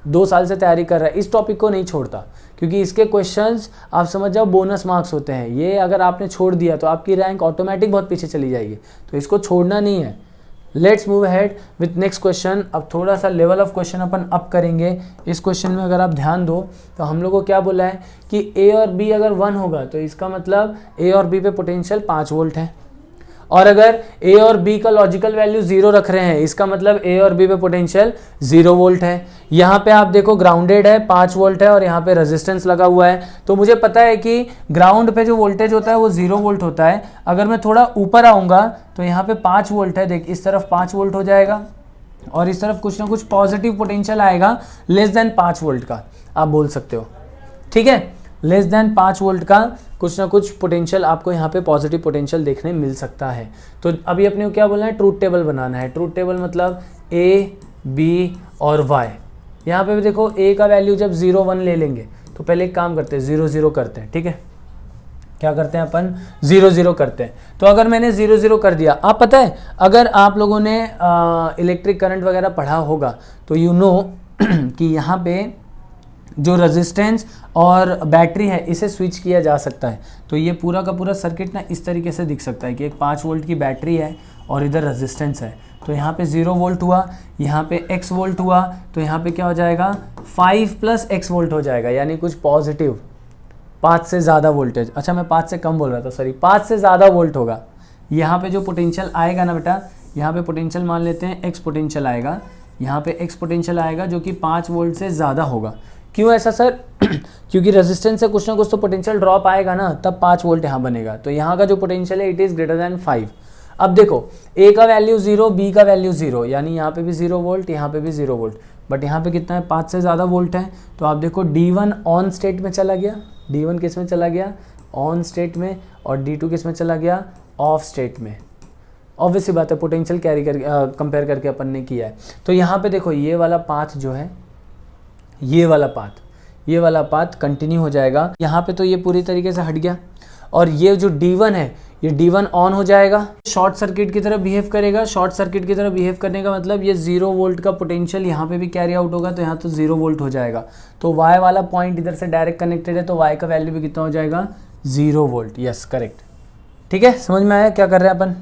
Speaker 1: 2 साल से तैयारी कर रहा है इस टॉपिक को नहीं छोड़ता, क्योंकि इसके क्वेश्चंस आप समझ जाओ बोनस मार्क्स होते हैं। ये अगर आपने छोड़ दिया तो आपकी रैंक ऑटोमेटिक बहुत पीछे चली जाएगी, तो इसको छोड़ना नहीं है। Let's move ahead with next question. अब थोड़ा सा level of question upon up करेंगे। इस क्वेश्चन में अगर आप ध्यान दो तो हम लोग को क्या बोला है कि A और B अगर 1 होगा तो इसका मतलब A और B पे पोटेंशियल 5 वोल्ट है, और अगर A और B का लॉजिकल वैल्यू 0 रख रहे हैं इसका मतलब A और B पे पोटेंशियल 0 वोल्ट है। यहाँ पे आप देखो ग्राउंडेड है 5 वोल्ट है और यहाँ पे रेजिस्टेंस लगा हुआ है, तो मुझे पता है कि ग्राउंड पे जो वोल्टेज होता है वो 0 वोल्ट होता है। अगर मैं थोड़ा ऊपर आऊँगा तो यहाँ पे 5 वोल्ट है, देख इस तरफ 5 वोल्ट हो जाएगा और इस तरफ कुछ ना कुछ पॉजिटिव पोटेंशियल आएगा लेस देन 5 वोल्ट का, आप बोल सकते हो। ठीक है, लेस देन 5 वोल्ट का कुछ ना कुछ पोटेंशियल आपको यहाँ पे पॉजिटिव पोटेंशियल देखने मिल सकता है। तो अभी अपने को क्या बोलना है, ट्रूथ टेबल बनाना है। ट्रूथ टेबल मतलब A, B और Y। यहाँ पे भी देखो A का वैल्यू जब 0 1 ले लेंगे तो पहले एक काम करते हैं 0 0 करते हैं। ठीक है, क्या करते हैं अपन 0 0 करते हैं। तो अगर मैंने 0 0 कर दिया, आप पता है अगर आप लोगों ने इलेक्ट्रिक करंट वगैरह पढ़ा होगा तो यू नो कि यहाँ पे जो रेजिस्टेंस और बैटरी है इसे स्विच किया जा सकता है। तो ये पूरा का पूरा सर्किट ना इस तरीके से दिख सकता है कि एक 5 वोल्ट की बैटरी है और इधर रेजिस्टेंस है। तो यहाँ पे 0 वोल्ट हुआ, यहाँ पे x वोल्ट हुआ, तो यहाँ पे क्या हो जाएगा 5 + x वोल्ट हो जाएगा, यानी कुछ पॉजिटिव 5 से ज़्यादा वोल्टेज। अच्छा मैं 5 से कम बोल रहा था, सॉरी 5 से ज़्यादा वोल्ट होगा। यहाँ पे जो पोटेंशियल आएगा ना बेटा, यहाँ पे पोटेंशियल मान लेते हैं x पोटेंशियल आएगा, यहाँ पे x पोटेंशियल आएगा जो कि 5 वोल्ट से ज़्यादा होगा। क्यों ऐसा सर? क्योंकि रेजिस्टेंस से कुछ ना कुछ तो पोटेंशियल ड्रॉप आएगा ना, तब 5 वोल्ट यहाँ बनेगा। तो यहाँ का जो पोटेंशियल है इट इज़ ग्रेटर देन 5। अब देखो A का वैल्यू 0, B का वैल्यू 0, यानी यहाँ पे भी 0 वोल्ट, यहाँ पे भी 0 वोल्ट। बट यहाँ पे कितना है, 5 से ज़्यादा वोल्ट है। तो आप देखो D1 ऑन स्टेट में चला गया, D1 किस में चला गया, ऑन स्टेट में, और D2 किस में चला गया, ऑफ स्टेट में। ऑब्वियसली बात है, पोटेंशियल कैरी करके कंपेयर करके अपन ने किया है। तो यहाँ पे देखो ये वाला पाथ जो है, ये वाला पाथ कंटिन्यू हो जाएगा। यहाँ पे तो ये पूरी तरीके से हट गया, और ये जो D1 है, ये D1 ऑन हो जाएगा, शॉर्ट सर्किट की तरह बिहेव करेगा। शॉर्ट सर्किट की तरह बिहेव करने का मतलब ये 0 वोल्ट का पोटेंशियल यहाँ पे भी कैरी आउट होगा, तो यहाँ तो 0 वोल्ट हो जाएगा। तो Y वाला पॉइंट इधर से डायरेक्ट कनेक्टेड है, तो Y का वैल्यू भी कितना हो जाएगा, 0 वोल्ट। Yes, correct. ठीक है, समझ में आया क्या कर रहे हैं अपन।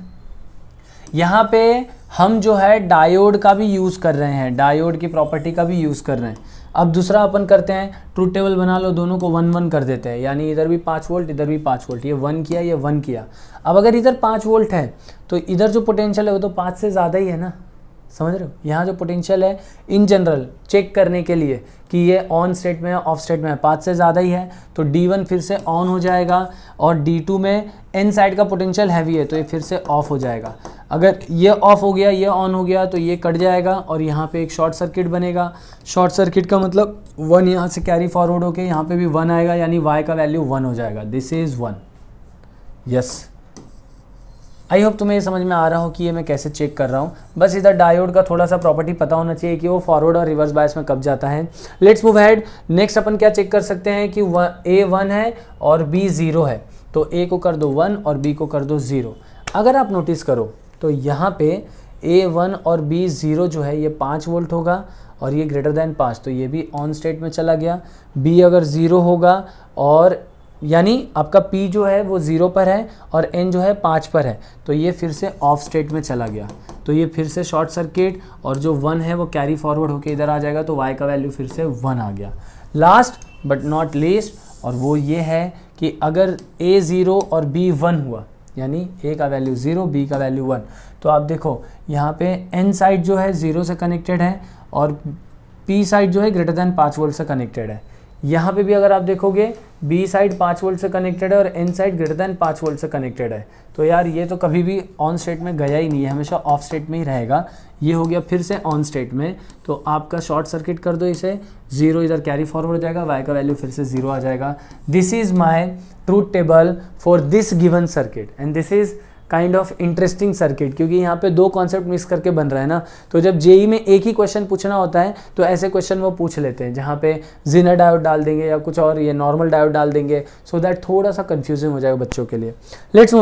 Speaker 1: यहाँ पे हम जो है डायोड का भी यूज़ कर रहे हैं, डायोड की प्रॉपर्टी का भी यूज़ कर रहे हैं। अब दूसरा अपन करते हैं, ट्रूथ टेबल बना लो, दोनों को 1 1 कर देते हैं, यानी इधर भी 5 वोल्ट, इधर भी 5 वोल्ट, ये 1 किया, ये 1 किया। अब अगर इधर 5 वोल्ट है तो इधर जो पोटेंशियल है वो तो 5 से ज़्यादा ही है ना, समझ रहे हो। यहाँ जो पोटेंशियल है इन जनरल चेक करने के लिए कि ये ऑन स्टेट में है, ऑफ स्टेट में है, 5 से ज़्यादा ही है, तो D1 फिर से ऑन हो जाएगा, और D2 में N साइड का पोटेंशियल हैवी है, तो ये फिर से ऑफ हो जाएगा। अगर ये ऑफ हो गया, ये ऑन हो गया, तो ये कट जाएगा, और यहाँ पे एक शॉर्ट सर्किट बनेगा। शॉर्ट सर्किट का मतलब 1 यहाँ से कैरी फॉरवर्ड होके यहाँ पे भी 1 आएगा, यानी Y का वैल्यू 1 हो जाएगा। This is 1। Yes, I hope तुम्हें ये समझ में आ रहा हो कि ये मैं कैसे चेक कर रहा हूँ। बस इधर डायोड का थोड़ा सा प्रॉपर्टी पता होना चाहिए कि वो फॉरवर्ड और रिवर्स बायस में कब जाता है। Let's move ahead. नेक्स्ट अपन क्या चेक कर सकते हैं कि A 1 है और B 0 है, तो A को कर दो 1 और B को कर दो 0। अगर आप नोटिस करो तो यहाँ पे A 1 और B 0 जो है ये 5 वोल्ट होगा, और ये ग्रेटर दैन 5, तो ये भी ऑन स्टेट में चला गया। B अगर 0 होगा, और यानी आपका P जो है वो 0 पर है और N जो है 5 पर है, तो ये फिर से ऑफ स्टेट में चला गया, तो ये फिर से शॉर्ट सर्किट, और जो 1 है वो कैरी फॉरवर्ड होके इधर आ जाएगा, तो Y का वैल्यू फिर से 1 आ गया। लास्ट बट नॉट लीस्ट, और वो ये है कि अगर A 0 और B 1 हुआ, यानी A का वैल्यू 0, B का वैल्यू 1, तो आप देखो यहाँ पे N साइड जो है 0 से कनेक्टेड है, और P साइड जो है ग्रेटर दैन 5 वोल्ट से कनेक्टेड है। यहाँ पे भी अगर आप देखोगे B साइड 5 वोल्ट से कनेक्टेड है और N side greater than 5 volt से कनेक्टेड है, तो यार ये तो कभी भी ऑन स्टेट में गया ही नहीं है, हमेशा ऑफ स्टेट में ही रहेगा। ये हो गया फिर से ऑन स्टेट में, तो आपका शॉर्ट सर्किट कर दो इसे, 0 इधर कैरी फॉरवर्ड हो जाएगा, Y का वैल्यू फिर से 0 आ जाएगा। This is my truth table for this given circuit, and this is kind of interesting circuit, क्योंकि यहाँ पे 2 कॉन्सेप्ट मिक्स करके बन रहा है ना। तो जब जेई में एक ही क्वेश्चन पूछना होता है तो ऐसे क्वेश्चन वो पूछ लेते हैं, जहाँ पे जिनर डायोड डाल देंगे या कुछ और ये नॉर्मल डायोड डाल देंगे, सो दैट थोड़ा सा कंफ्यूजिंग हो जाएगा बच्चों के लिए। Let's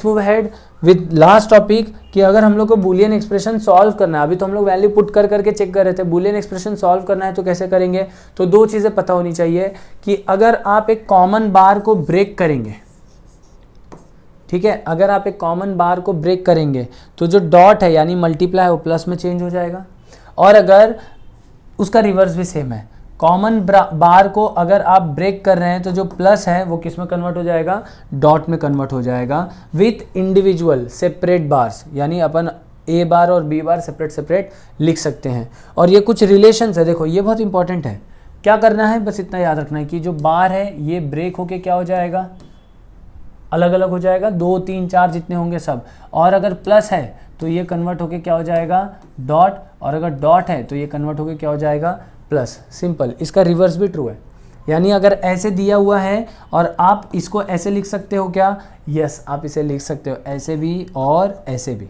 Speaker 1: move ahead with last topic, कि अगर हम लोग को बूलियन एक्सप्रेशन सॉल्व करना है, अभी तो हम लोग वैल्यू पुट कर करके चेक कर रहे थे, बूलियन एक्सप्रेशन सॉल्व करना है तो कैसे करेंगे। तो 2 चीज़ें पता होनी चाहिए कि अगर आप एक कॉमन बार को ब्रेक करेंगे, ठीक है, अगर आप एक कॉमन बार को ब्रेक करेंगे तो जो डॉट है यानी मल्टीप्लाई वो प्लस में चेंज हो जाएगा, और अगर उसका रिवर्स भी सेम है, कॉमन बार को अगर आप ब्रेक कर रहे हैं तो जो प्लस है वो किस में कन्वर्ट हो जाएगा, डॉट में कन्वर्ट हो जाएगा, विथ इंडिविजुअल सेपरेट बार्स, यानी अपन A बार और B बार सेपरेट सेपरेट लिख सकते हैं। और ये कुछ रिलेशंस है, देखो ये बहुत इंपॉर्टेंट है। क्या करना है, बस इतना याद रखना है कि जो बार है ये ब्रेक होके क्या हो जाएगा, अलग अलग हो जाएगा, 2 3 4 जितने होंगे सब, और अगर प्लस है तो ये कन्वर्ट होके क्या हो जाएगा, डॉट, और अगर डॉट है तो ये कन्वर्ट होके क्या हो जाएगा, प्लस। सिंपल। इसका रिवर्स भी ट्रू है, यानी अगर ऐसे दिया हुआ है और आप इसको ऐसे लिख सकते हो क्या, यस आप इसे लिख सकते हो ऐसे भी और ऐसे भी,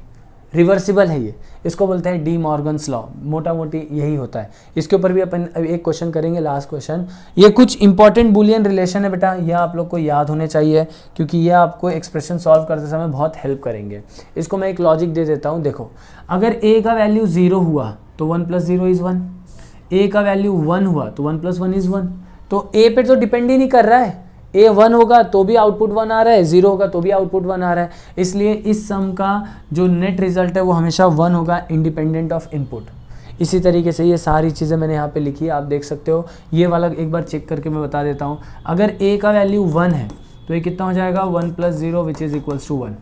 Speaker 1: रिवर्सिबल है ये, इसको बोलते हैं डी मॉर्गन्स लॉ, मोटा मोटी यही होता है। इसके ऊपर भी अपन एक क्वेश्चन करेंगे, लास्ट क्वेश्चन। ये कुछ इंपॉर्टेंट बुलियन रिलेशन है बेटा, ये आप लोग को याद होने चाहिए, क्योंकि ये आपको एक्सप्रेशन सॉल्व करते समय बहुत हेल्प करेंगे। इसको मैं एक लॉजिक दे देता हूँ, देखो अगर a का वैल्यू 0 हुआ तो 1 + 0 इज़ 1, a का वैल्यू 1 हुआ तो 1 + 1 इज़ 1, तो a पे तो डिपेंड ही नहीं कर रहा है, A 1 होगा तो भी आउटपुट 1 आ रहा है, 0 होगा तो भी आउटपुट 1 आ रहा है, इसलिए इस सम का जो नेट रिजल्ट है वो हमेशा 1 होगा, इंडिपेंडेंट ऑफ इनपुट। इसी तरीके से ये सारी चीज़ें मैंने यहाँ पे लिखी है, आप देख सकते हो। ये वाला एक बार चेक करके मैं बता देता हूँ। अगर A का वैल्यू 1 है तो ये कितना हो जाएगा, 1 + 0 विच इज़ इक्वल्स टू 1।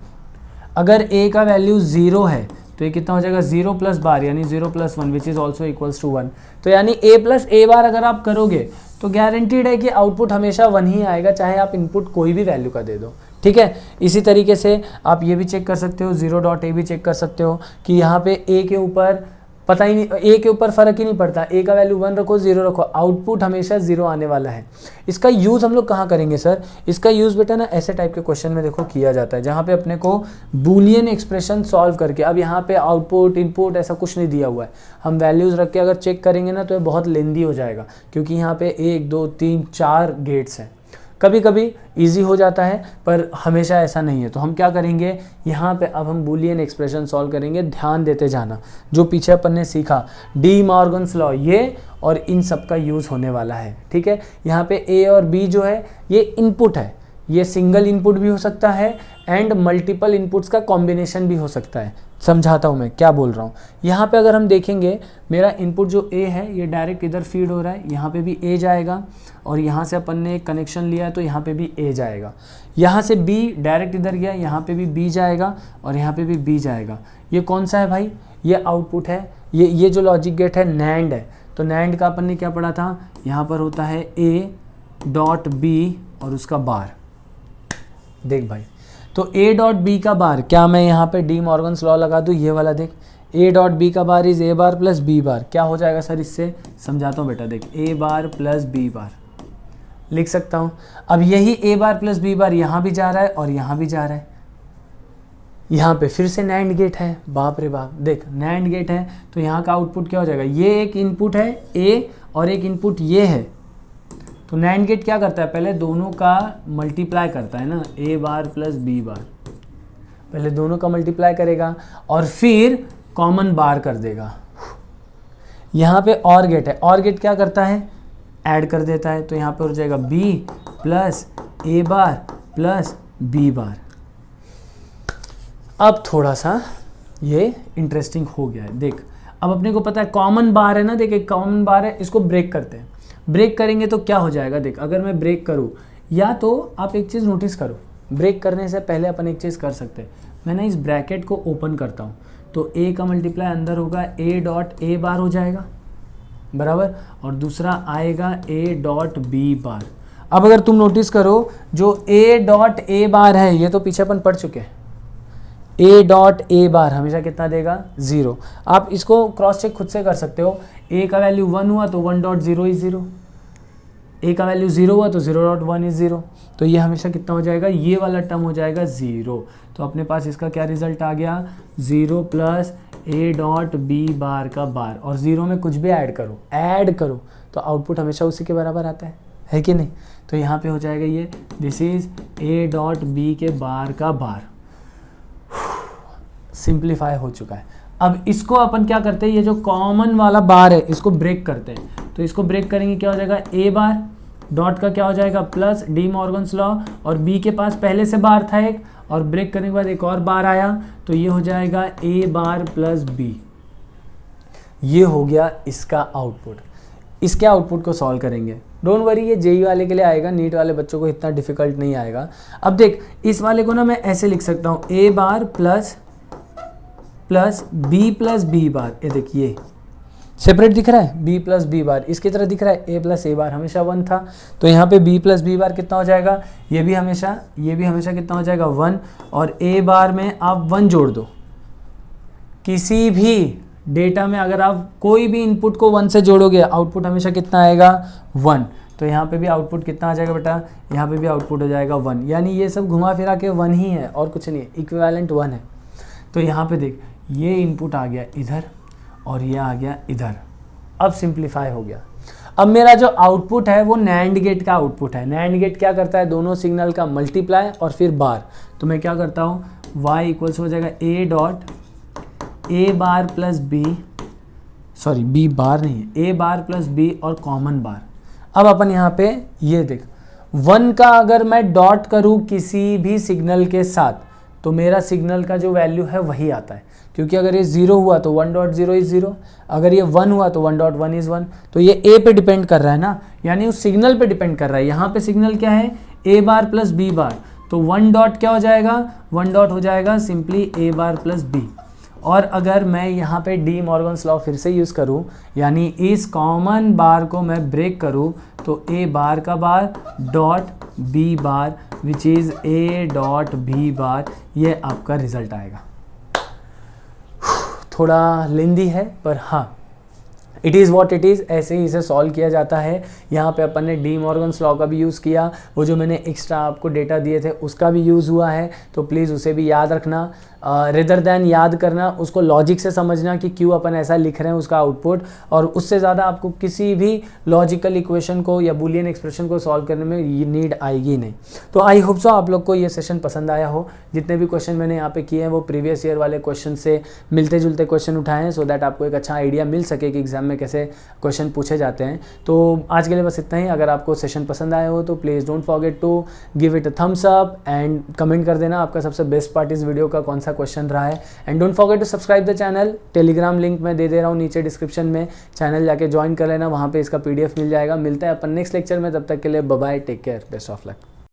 Speaker 1: अगर A का वैल्यू 0 है तो ये कितना हो जाएगा, 0 + बार यानी 0 + 1 which is also equals to 1। तो यानी A + A बार अगर आप करोगे तो गारंटीड है कि आउटपुट हमेशा 1 ही आएगा, चाहे आप इनपुट कोई भी वैल्यू का दे दो, ठीक है। इसी तरीके से आप ये भी चेक कर सकते हो, 0.A भी चेक कर सकते हो कि यहाँ पे A के ऊपर पता ही नहीं, ए के ऊपर फ़र्क ही नहीं पड़ता, ए का वैल्यू 1 रखो 0 रखो, आउटपुट हमेशा 0 आने वाला है। इसका यूज़ हम लोग कहाँ करेंगे सर? इसका यूज़ बेटा ना ऐसे टाइप के क्वेश्चन में देखो किया जाता है जहाँ पे अपने को बूलियन एक्सप्रेशन सॉल्व करके, अब यहाँ पे आउटपुट इनपुट ऐसा कुछ नहीं दिया हुआ है, हम वैल्यूज़ रख के अगर चेक करेंगे ना तो ये बहुत लेंदी हो जाएगा, क्योंकि यहाँ पे 1 2 3 4 गेट्स हैं। कभी कभी इजी हो जाता है पर हमेशा ऐसा नहीं है। तो हम क्या करेंगे, यहाँ पे अब हम बूलियन एक्सप्रेशन सॉल्व करेंगे, ध्यान देते जाना। जो पीछे अपन ने सीखा डी मॉर्गन्स लॉ, ये और इन सब का यूज़ होने वाला है, ठीक है। यहाँ पे ए और बी जो है ये इनपुट है, ये सिंगल इनपुट भी हो सकता है एंड मल्टीपल इनपुट्स का कॉम्बिनेशन भी हो सकता है। समझाता हूँ मैं क्या बोल रहा हूँ। यहाँ पे अगर हम देखेंगे मेरा इनपुट जो ए है ये डायरेक्ट इधर फीड हो रहा है, यहाँ पे भी ए जाएगा और यहाँ से अपन ने एक कनेक्शन लिया है तो यहाँ पे भी ए जाएगा। यहाँ से बी डायरेक्ट इधर गया, यहाँ पे भी बी जाएगा और यहाँ पे भी बी जाएगा। ये कौन सा है भाई? ये आउटपुट है। ये जो लॉजिक गेट है नैंड है। तो नैंड का अपन ने क्या पढ़ा था? यहाँ पर होता है ए डॉट बी और उसका बार। देख भाई, तो ए डॉट बी का बार, क्या मैं यहाँ पे डी मॉर्गन्स लॉ लगा दूँ? ये वाला देख, ए डॉट बी का bar is A bar plus B bar. क्या हो जाएगा सर इससे? समझाता हूँ बेटा, देख ए बार प्लस बी बार लिख सकता हूँ। अब यही ए बार प्लस बी बार यहाँ भी जा रहा है और यहाँ भी जा रहा है। यहाँ पे फिर से नैंड गेट है, बाप रे बाप, देख नैंड गेट है तो यहाँ का आउटपुट क्या हो जाएगा? ये एक इनपुट है ए और एक इनपुट ये है। तो नैंड गेट क्या करता है? पहले दोनों का मल्टीप्लाई करता है ना, ए बार प्लस बी बार, पहले दोनों का मल्टीप्लाई करेगा और फिर कॉमन बार कर देगा। यहाँ पे और गेट है, और गेट क्या करता है? ऐड कर देता है। तो यहाँ पे हो जाएगा बी प्लस ए बार प्लस बी बार। अब थोड़ा सा ये इंटरेस्टिंग हो गया है। देख अब अपने को पता है कॉमन बार है ना, देख एक कॉमन बार है, इसको ब्रेक करते हैं। ब्रेक करेंगे तो क्या हो जाएगा? देख अगर मैं ब्रेक करूँ, या तो आप एक चीज़ नोटिस करो, ब्रेक करने से पहले अपन एक चीज़ कर सकते हैं। मैं ना इस ब्रैकेट को ओपन करता हूँ तो ए का मल्टीप्लाई अंदर होगा, ए डॉट ए बार हो जाएगा बराबर, और दूसरा आएगा ए डॉट बी बार। अब अगर तुम नोटिस करो जो ए डॉट ए बार है ये तो पीछे अपन पढ़ चुके हैं, ए डॉट ए बार हमेशा कितना देगा? 0। आप इसको क्रॉस चेक खुद से कर सकते हो। ए का वैल्यू 1 हुआ तो 1 डॉट 0 इज 0, ए का वैल्यू 0 हुआ तो 0 डॉट 1 इज 0। तो ये हमेशा कितना हो जाएगा? ये वाला टर्म हो जाएगा 0। तो अपने पास इसका क्या रिजल्ट आ गया? 0 plus A dot B bar का बार, और 0 में कुछ भी ऐड करो तो आउटपुट हमेशा उसी के बराबर आता है कि नहीं? तो यहाँ पे हो जाएगा ये, this is A dot B के बार का बार। सिंप्लीफाई हो चुका है। अब इसको अपन क्या करते हैं, ये जो कॉमन वाला बार है इसको ब्रेक करते हैं। तो इसको ब्रेक करेंगे, क्या हो जाएगा? ए बार डॉट का क्या हो जाएगा? प्लस डी मॉर्गन्स लॉ, और बी के पास पहले से बार था एक, और ब्रेक करने के बाद एक और बार आया तो ये हो जाएगा ए बार प्लस बी। ये हो गया इसका आउटपुट। इसके आउटपुट को सॉल्व करेंगे। डोंट वरी, ये जेई वाले के लिए आएगा, नीट वाले बच्चों को इतना डिफिकल्ट नहीं आएगा। अब देख इस वाले को ना मैं ऐसे लिख सकता हूँ, A bar plus B plus B bar. ये देखिए सेपरेट दिख रहा है, बी प्लस बी बार इसकी तरह दिख रहा है, ए प्लस ए बार हमेशा 1 था। तो यहाँ पे बी प्लस बी बार कितना हो जाएगा? ये भी हमेशा कितना हो जाएगा? 1। और ए बार में आप 1 जोड़ दो। किसी भी डेटा में अगर आप कोई भी इनपुट को 1 से जोड़ोगे आउटपुट हमेशा कितना आएगा? 1। तो यहाँ पे भी आउटपुट कितना आ जाएगा बेटा? यहाँ पे भी आउटपुट हो जाएगा 1। यानी ये सब घुमा फिरा के 1 ही है और कुछ नहीं है, इक्विवेलेंट 1 है। तो यहाँ पे देख ये इनपुट आ गया इधर और ये आ गया इधर। अब सिंप्लीफाई हो गया। अब मेरा जो आउटपुट है वो नैंड गेट का आउटपुट है। नैंड गेट क्या करता है? दोनों सिग्नल का मल्टीप्लाई और फिर बार। तो मैं क्या करता हूँ, y इक्वल्स हो जाएगा A dot A bar plus B, sorry B bar नहीं है, ए बार प्लस बी और कॉमन बार। अब अपन यहाँ पे ये देख 1 का अगर मैं डॉट करूँ किसी भी सिग्नल के साथ तो मेरा सिग्नल का जो वैल्यू है वही आता है, क्योंकि अगर ये 0 हुआ तो 1 डॉट 0 इज 0, अगर ये 1 हुआ तो 1 डॉट 1 इज 1। तो ये ए पे डिपेंड कर रहा है ना, यानी उस सिग्नल पे डिपेंड कर रहा है। यहाँ पे सिग्नल क्या है? ए बार प्लस बी बार। तो 1 डॉट क्या हो जाएगा? 1 डॉट हो जाएगा सिंपली ए बार प्लस बी। और अगर मैं यहाँ पे डी मॉर्गन्स लॉ फिर से यूज़ करूँ, यानी इस कॉमन बार को मैं ब्रेक करूँ, तो ए बार का bar dot B bar which is A dot B bar, ये आपका रिजल्ट आएगा। थोड़ा लेंदी है, पर हाँ it is what it is, ऐसे ही इसे सॉल्व किया जाता है। यहाँ पे अपन ने डी मॉर्गन्स लॉ का भी यूज़ किया, वो जो मैंने एक्स्ट्रा आपको डेटा दिए थे उसका भी यूज़ हुआ है, तो प्लीज़ उसे भी याद रखना। रेदर दैन याद करना, उसको लॉजिक से समझना कि क्यों अपन ऐसा लिख रहे हैं उसका आउटपुट, और उससे ज़्यादा आपको किसी भी लॉजिकल इक्वेशन को या बूलियन एक्सप्रेशन को सॉल्व करने में ये नीड आएगी नहीं। तो आई होप सो आप लोग को ये सेशन पसंद आया हो। जितने भी क्वेश्चन मैंने यहाँ पे किए हैं वो प्रीवियस ईयर वाले क्वेश्चन से मिलते जुलते क्वेश्चन उठाए हैं, सो दैट आपको एक अच्छा आइडिया मिल सके कि एग्जाम में कैसे क्वेश्चन पूछे जाते हैं। तो आज के लिए बस इतना ही। अगर आपको सेशन पसंद आया हो तो please don't forget to give it a thumbs up and comment कर देना आपका सबसे बेस्ट पार्ट इस वीडियो का कौन सा क्वेश्चन रहा है। And don't forget to subscribe the channel. Telegram link मैं दे रहा हूँ नीचे डिस्क्रिप्शन में, चैनल जाके ज्वाइन कर लेना, वहाँ पे इसका PDF मिल जाएगा। मिलता है अपन नेक्स्ट लेक्चर में, तब तक के लिए bye bye, take care, best of luck.